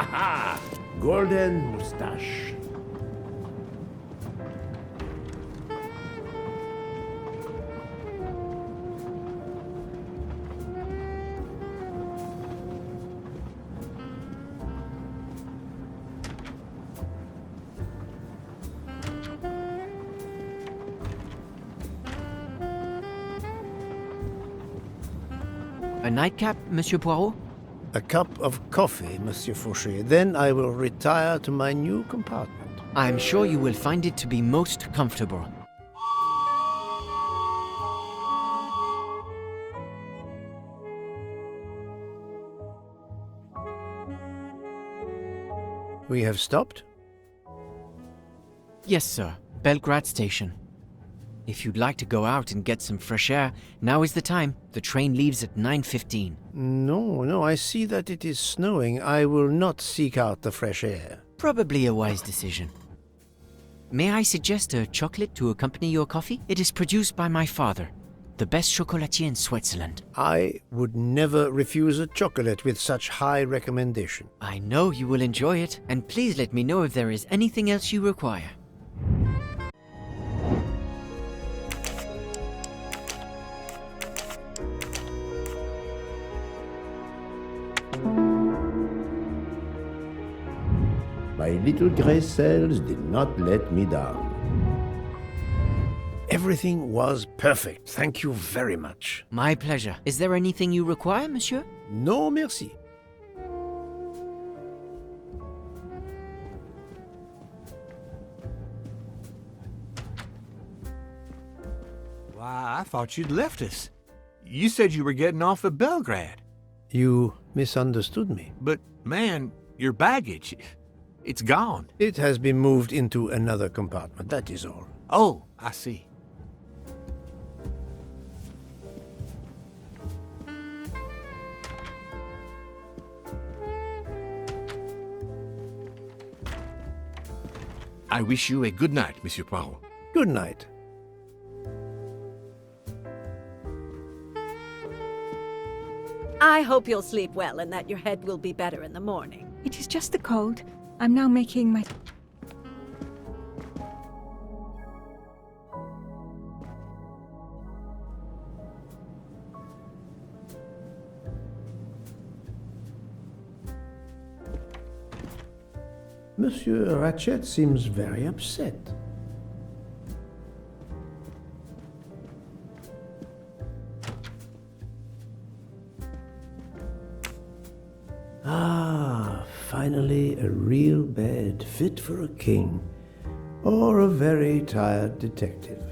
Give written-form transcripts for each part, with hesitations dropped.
ha! Golden moustache. A nightcap, Monsieur Poirot? A cup of coffee, Monsieur Fauché. Then I will retire to my new compartment. I am sure you will find it to be most comfortable. We have stopped? Yes, sir. Belgrade Station. If you'd like to go out and get some fresh air, now is the time. The train leaves at 9:15. No, I see that it is snowing. I will not seek out the fresh air. Probably a wise decision. May I suggest a chocolate to accompany your coffee? It is produced by my father, the best chocolatier in Switzerland. I would never refuse a chocolate with such high recommendation. I know you will enjoy it, and please let me know if there is anything else you require. My little grey cells did not let me down. Everything was perfect. Thank you very much. My pleasure. Is there anything you require, monsieur? No, merci. Why, I thought you'd left us. You said you were getting off at Belgrade. You misunderstood me. But, man, your baggage, it's gone. It has been moved into another compartment, that is all. Oh, I see. I wish you a good night, Monsieur Poirot. Good night. I hope you'll sleep well and that your head will be better in the morning. It is just the cold. I'm now making my... Monsieur Ratchet seems very upset. Ah, finally a real bed fit for a king or a very tired detective.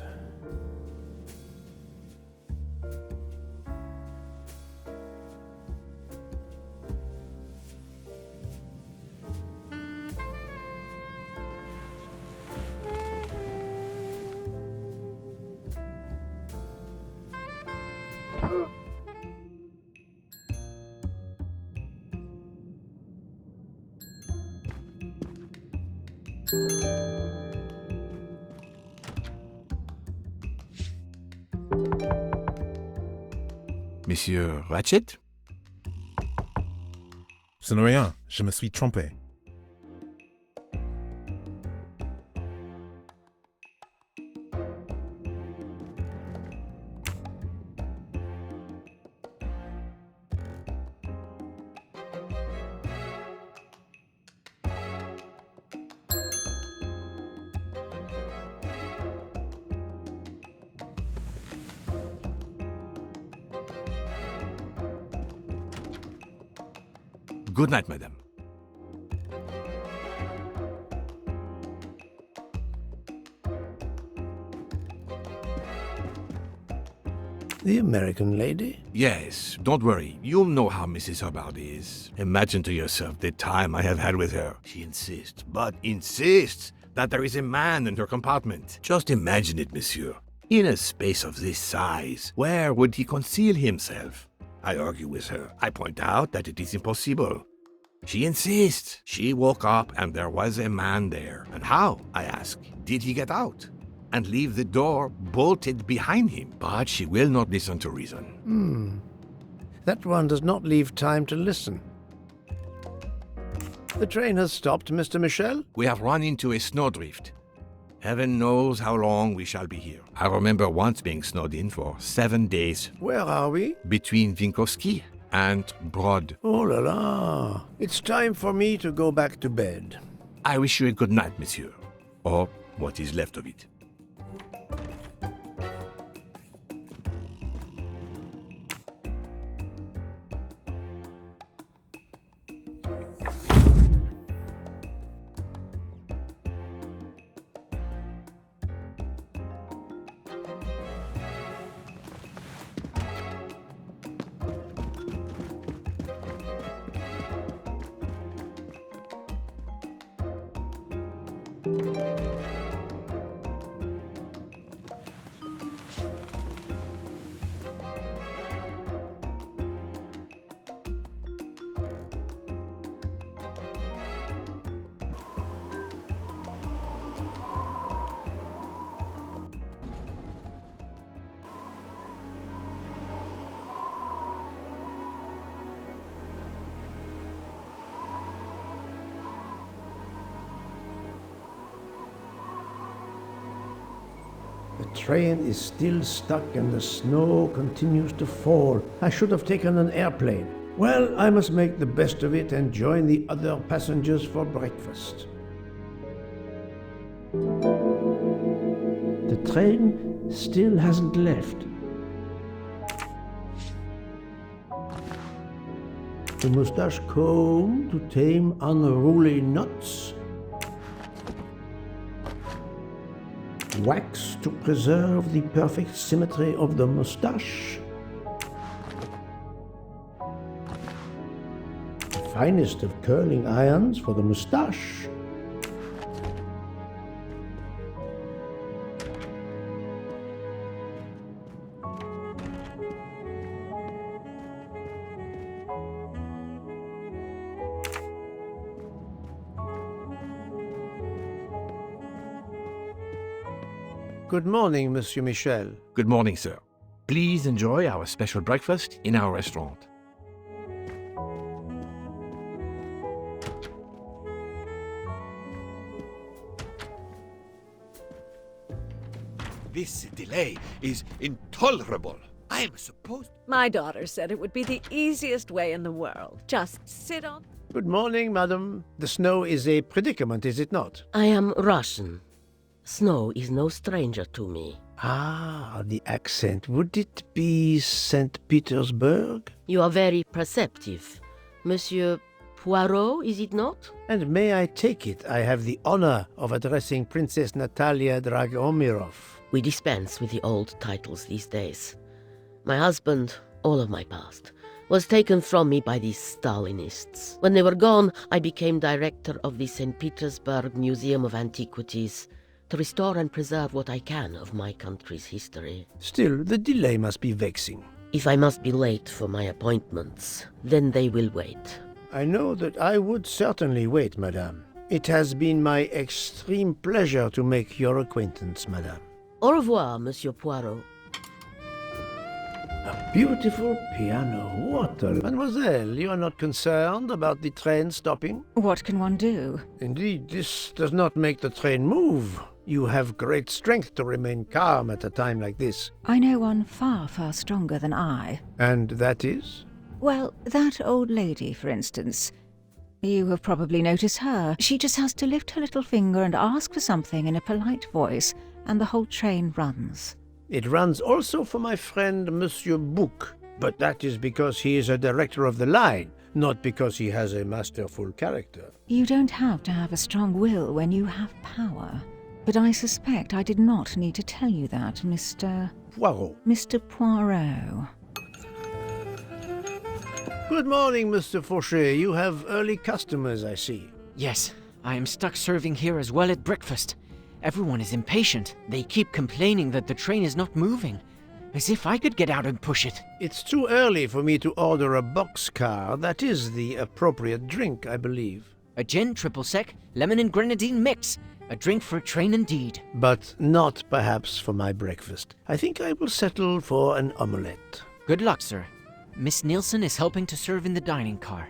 Monsieur Ratchet? Ce n'est rien, je me suis trompé. Good night, madame. The American lady? Yes, don't worry. You'll know how Mrs. Hubbard is. Imagine to yourself the time I have had with her. She insists, but insists, that there is a man in her compartment. Just imagine it, monsieur. In a space of this size, where would he conceal himself? I argue with her. I point out that it is impossible. She insists. She woke up and there was a man there. And how, I ask, did he get out? And leave the door bolted behind him? But she will not listen to reason. That one does not leave time to listen. The train has stopped, Mr. Michel. We have run into a snowdrift. Heaven knows how long we shall be here. I remember once being snowed in for 7 days. Where are we? Between Winkowski and Brod. Oh la la. It's time for me to go back to bed. I wish you a good night, monsieur. Or what is left of it. The train is still stuck and the snow continues to fall. I should have taken an airplane. Well, I must make the best of it and join the other passengers for breakfast. The train still hasn't left. The moustache comb to tame unruly knots. Wax to preserve the perfect symmetry of the moustache. The finest of curling irons for the moustache. Good morning, Monsieur Michel. Good morning, sir. Please enjoy our special breakfast in our restaurant. This delay is intolerable. I am supposed... My daughter said it would be the easiest way in the world. Just sit on... Good morning, madam. The snow is a predicament, is it not? I am Russian. Snow is no stranger to me. Ah, the accent. Would it be St. Petersburg? You are very perceptive. Monsieur Poirot, is it not? And may I take it I have the honor of addressing Princess Natalia Dragomirov? We dispense with the old titles these days. My husband, all of my past, was taken from me by these Stalinists. When they were gone, I became director of the St. Petersburg Museum of Antiquities, to restore and preserve what I can of my country's history. Still, the delay must be vexing. If I must be late for my appointments, then they will wait. I know that I would certainly wait, madame. It has been my extreme pleasure to make your acquaintance, madame. Au revoir, Monsieur Poirot. A beautiful piano. What a... Mademoiselle, you are not concerned about the train stopping? What can one do? Indeed, this does not make the train move. You have great strength to remain calm at a time like this. I know one far, far stronger than I. And that is? Well, that old lady, for instance. You have probably noticed her. She just has to lift her little finger and ask for something in a polite voice, and the whole train runs. It runs also for my friend Monsieur Bouc, but that is because he is a director of the line, not because he has a masterful character. You don't have to have a strong will when you have power. But I suspect I did not need to tell you that, Mr. Poirot. Mr. Poirot. Good morning, Mr. Fauchet. You have early customers, I see. Yes, I am stuck serving here as well at breakfast. Everyone is impatient. They keep complaining that the train is not moving. As if I could get out and push it. It's too early for me to order a boxcar. That is the appropriate drink, I believe. A gin triple sec, lemon and grenadine mix. A drink for a train indeed. But not perhaps for my breakfast. I think I will settle for an omelette. Good luck, sir. Miss Nielsen is helping to serve in the dining car.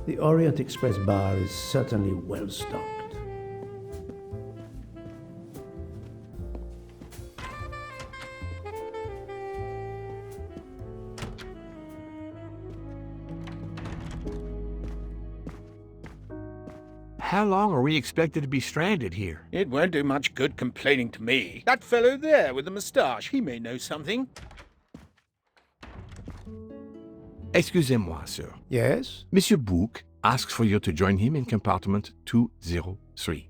The Orient Express bar is certainly well stocked. How long are we expected to be stranded here? It won't do much good complaining to me. That fellow there with the moustache, he may know something. Excusez-moi, sir. Yes? Monsieur Bouc asks for you to join him in compartment 203.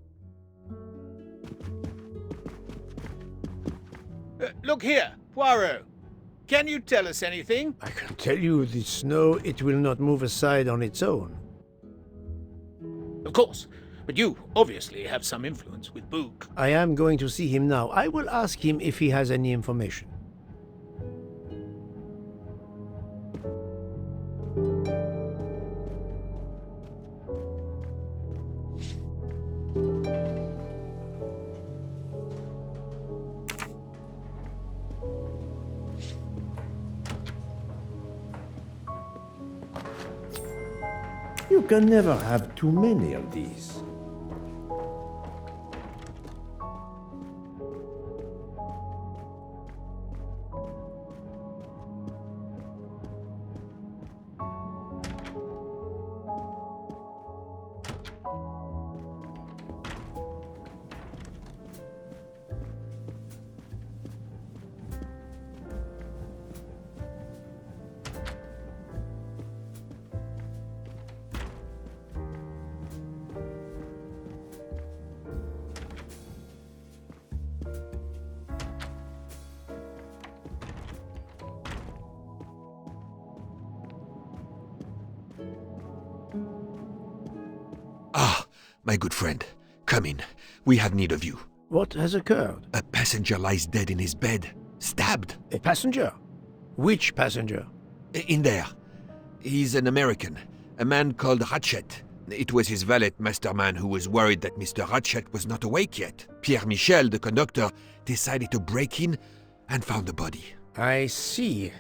Look here, Poirot. Can you tell us anything? I can tell you the snow, it will not move aside on its own. Of course, but you obviously have some influence with Bouc. I am going to see him now. I will ask him if he has any information. You can never have too many of these. My good friend, come in. We have need of you. What has occurred? A passenger lies dead in his bed, stabbed. A passenger? Which passenger? In there. He's an American, a man called Ratchet. It was his valet, Masterman, who was worried that Mr. Ratchet was not awake yet. Pierre Michel, the conductor, decided to break in and found the body. I see.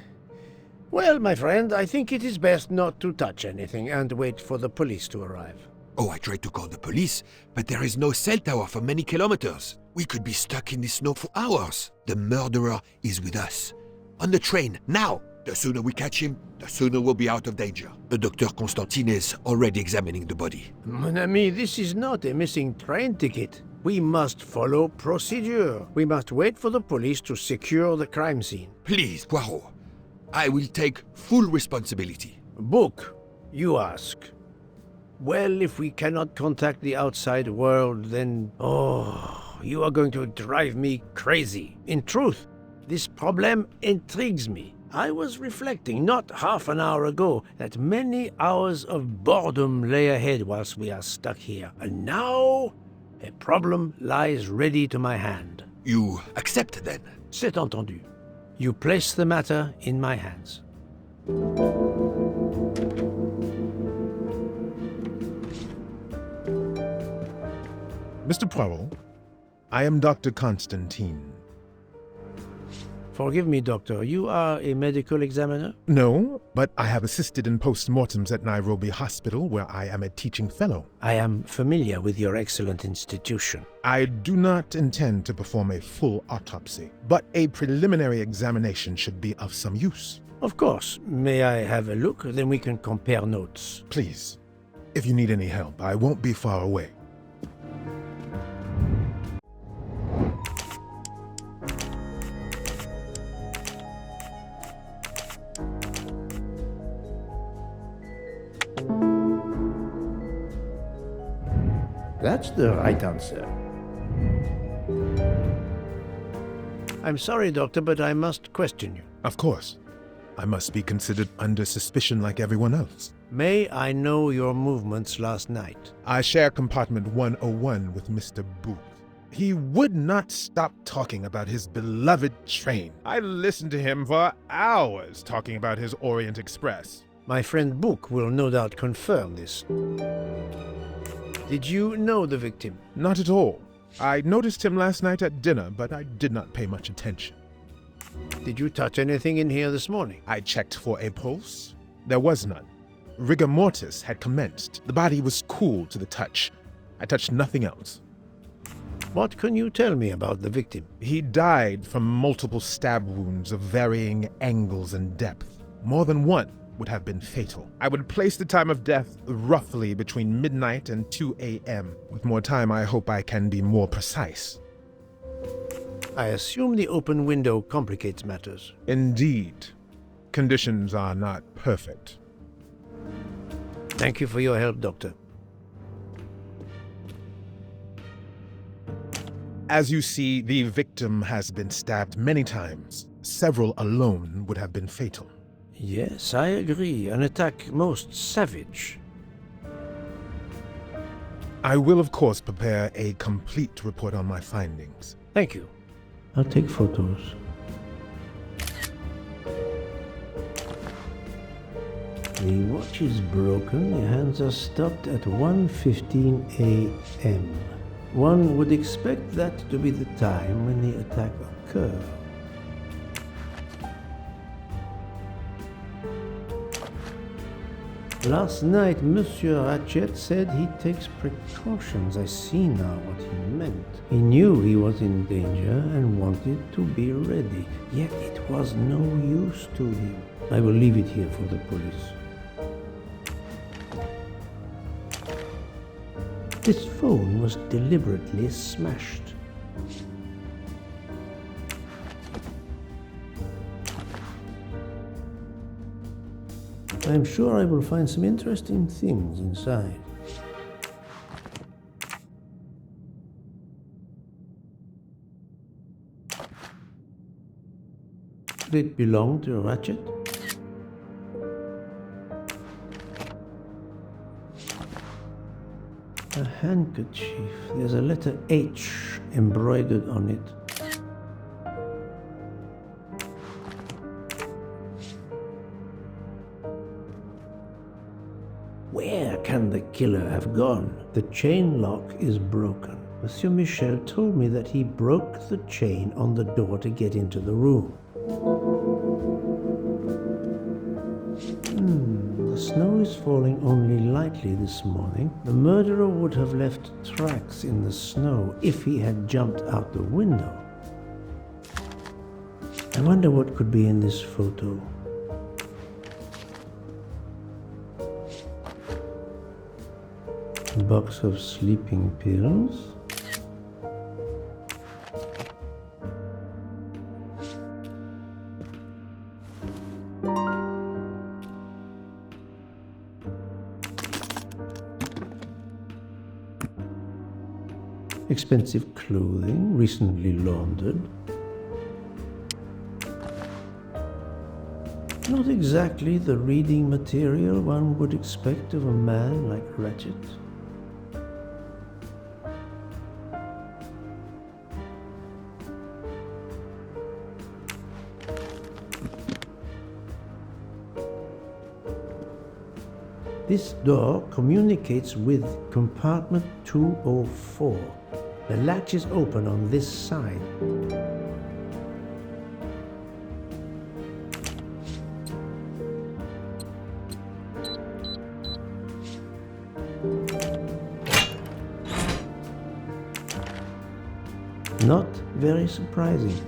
Well, my friend, I think it is best not to touch anything and wait for the police to arrive. Oh, I tried to call the police, but there is no cell tower for many kilometers. We could be stuck in the snow for hours. The murderer is with us. On the train, now! The sooner we catch him, the sooner we'll be out of danger. The Dr. Constantine is already examining the body. Mon ami, this is not a missing train ticket. We must follow procedure. We must wait for the police to secure the crime scene. Please, Poirot. I will take full responsibility. Bouc, you ask. Well, if we cannot contact the outside world, then... Oh, you are going to drive me crazy. In truth, this problem intrigues me. I was reflecting not half an hour ago that many hours of boredom lay ahead whilst we are stuck here. And now, a problem lies ready to my hand. You accept, then? C'est entendu. You place the matter in my hands. Mr. Poirot, I am Dr. Constantine. Forgive me, Doctor, you are a medical examiner? No, but I have assisted in post-mortems at Nairobi Hospital, where I am a teaching fellow. I am familiar with your excellent institution. I do not intend to perform a full autopsy, but a preliminary examination should be of some use. Of course. May I have a look? Then we can compare notes. Please, if you need any help, I won't be far away. That's the right answer. I'm sorry, Doctor, but I must question you. Of course. I must be considered under suspicion like everyone else. May I know your movements last night? I share compartment 101 with Mr. Booth. He would not stop talking about his beloved train. I listened to him for hours talking about his Orient Express. My friend Bouc will no doubt confirm this. Did you know the victim? Not at all. I noticed him last night at dinner, but I did not pay much attention. Did you touch anything in here this morning? I checked for a pulse. There was none. Rigor mortis had commenced. The body was cool to the touch. I touched nothing else. What can you tell me about the victim? He died from multiple stab wounds of varying angles and depth. More than one would have been fatal. I would place the time of death roughly between midnight and 2 a.m. With more time, I hope I can be more precise. I assume the open window complicates matters. Indeed. Conditions are not perfect. Thank you for your help, Doctor. As you see, the victim has been stabbed many times. Several alone would have been fatal. Yes, I agree. An attack most savage. I will, of course, prepare a complete report on my findings. Thank you. I'll take photos. The watch is broken. Your hands are stopped at 1:15 a.m. One would expect that to be the time when the attack occurred. Last night, Monsieur Ratchet said he takes precautions. I see now what he meant. He knew he was in danger and wanted to be ready, yet it was no use to him. I will leave it here for the police. This phone was deliberately smashed. I'm sure I will find some interesting things inside. Did it belong to Ratchet? A handkerchief. There's a letter H embroidered on it. Where can the killer have gone? The chain lock is broken. Monsieur Michel told me that he broke the chain on the door to get into the room. The snow is falling only lightly this morning. The murderer would have left tracks in the snow if he had jumped out the window. I wonder what could be in this photo. A box of sleeping pills. Expensive clothing, recently laundered. Not exactly the reading material one would expect of a man like Ratchet. This door communicates with compartment 204. The latch is open on this side. Not very surprising.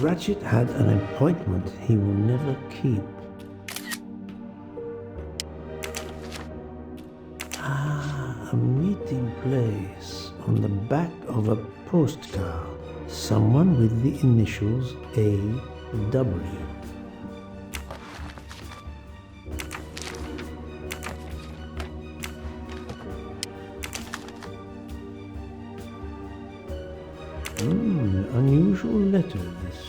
Ratchet had an appointment he will never keep. A meeting place on the back of a postcard. Someone with the initials A.W. Unusual letter, this.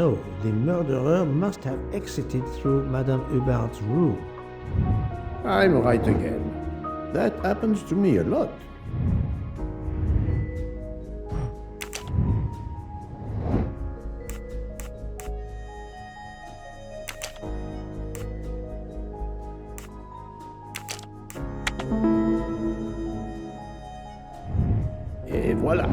So, the murderer must have exited through Madame Hubbard's room. I'm right again. That happens to me a lot. Et voilà.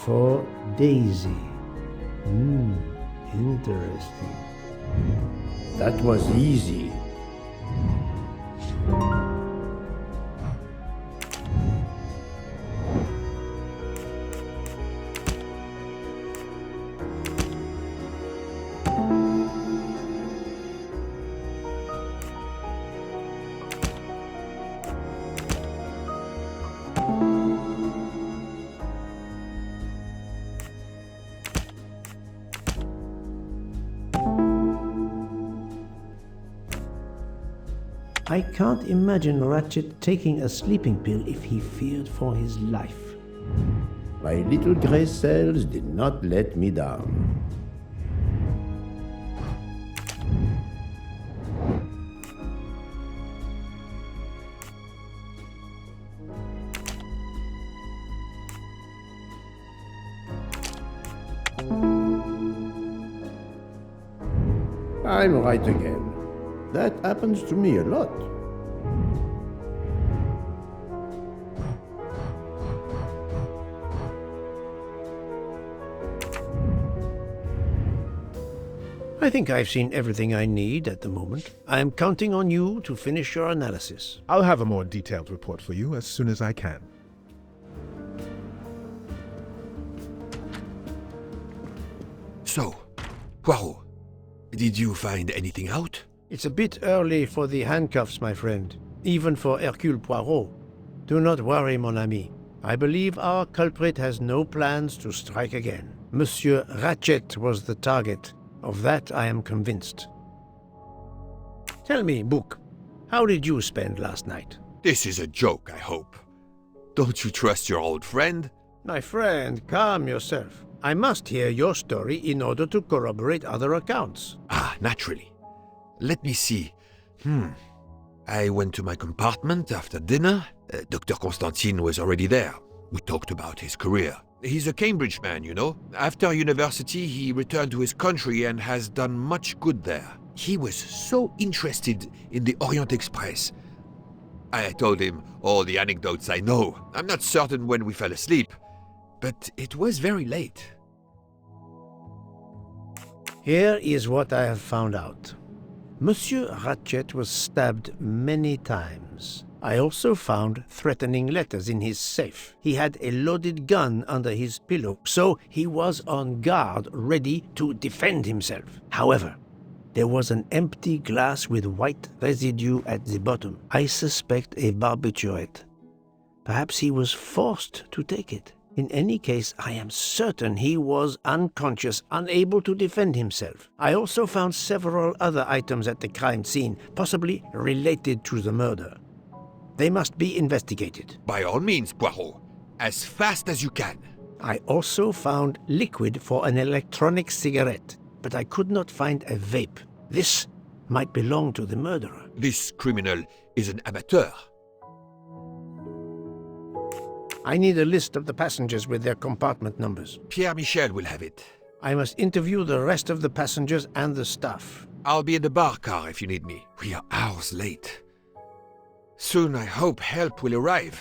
For Daisy. Interesting. That was easy. I can't imagine Ratchet taking a sleeping pill if he feared for his life. My little gray cells did not let me down. I'm right again. That happens to me a lot. I think I've seen everything I need at the moment. I am counting on you to finish your analysis. I'll have a more detailed report for you as soon as I can. So, Poirot, did you find anything out? It's a bit early for the handcuffs, my friend. Even for Hercule Poirot. Do not worry, mon ami. I believe our culprit has no plans to strike again. Monsieur Ratchet was the target. Of that I am convinced. Tell me, Book, how did you spend last night? This is a joke, I hope. Don't you trust your old friend? My friend, calm yourself. I must hear your story in order to corroborate other accounts. Ah, naturally. Let me see. I went to my compartment after dinner. Dr. Constantine was already there. We talked about his career. He's a Cambridge man, you know. After university, he returned to his country and has done much good there. He was so interested in the Orient Express. I told him all the anecdotes I know. I'm not certain when we fell asleep, but it was very late. Here is what I have found out. Monsieur Ratchet was stabbed many times. I also found threatening letters in his safe. He had a loaded gun under his pillow, so he was on guard, ready to defend himself. However, there was an empty glass with white residue at the bottom. I suspect a barbiturate. Perhaps he was forced to take it. In any case, I am certain he was unconscious, unable to defend himself. I also found several other items at the crime scene, possibly related to the murder. They must be investigated. By all means, Poirot. As fast as you can. I also found liquid for an electronic cigarette, but I could not find a vape. This might belong to the murderer. This criminal is an amateur. I need a list of the passengers with their compartment numbers. Pierre Michel will have it. I must interview the rest of the passengers and the staff. I'll be in the bar car if you need me. We are hours late. Soon I hope help will arrive.